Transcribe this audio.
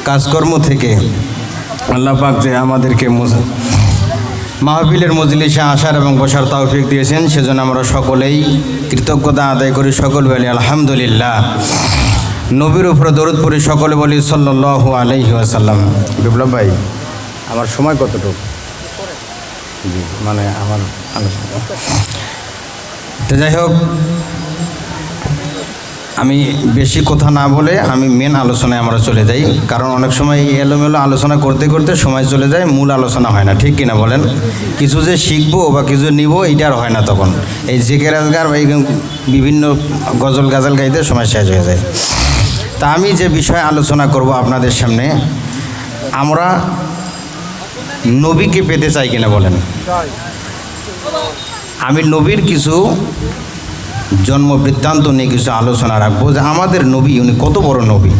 কাজকর্ম থেকে আল্লাহ পাক যে আমাদেরকে মাহফিলের মজলিসে আসার এবং বসার তৌফিক দিয়েছেন, সেজন্য আমরা সকলেই কৃতজ্ঞতা আদায় করি। সকল বলি আলহামদুলিল্লাহ। নবীর উপরে দরুদ পড়ি, সকলে বলি সাল্লাল্লাহু আলাইহি ওয়াসাল্লাম। বিপ্লব ভাই, আমার সময় কতটুকু? জি, মানে আমার আলোচনা তো যাই হোক, আমি বেশি কথা না বলে আমি মেন আলোচনায় আমরা চলে যাই, কারণ অনেক সময় এলোমেলো আলোচনা করতে করতে সময় চলে যায়, মূল আলোচনা হয় না, ঠিক কিনা বলেন? কিছু যে শিখবো বা কিছু নিব এইটা আর হয় না, তখন এই জিকির আজকার বা বিভিন্ন গজল গাজাল গাইতে সময় শেষ হয়ে যায়। তা আমি যে বিষয়ে আলোচনা করব আপনাদের সামনে, আমরা নবীকে পেতে চাই কিনা বলেন? আমি নবীর কিছু জন্ম বৃত্তান্ত নিয়ে কিছু আলোচনা রাখবো, যে আমাদের নবী উনি কত বড় নবী।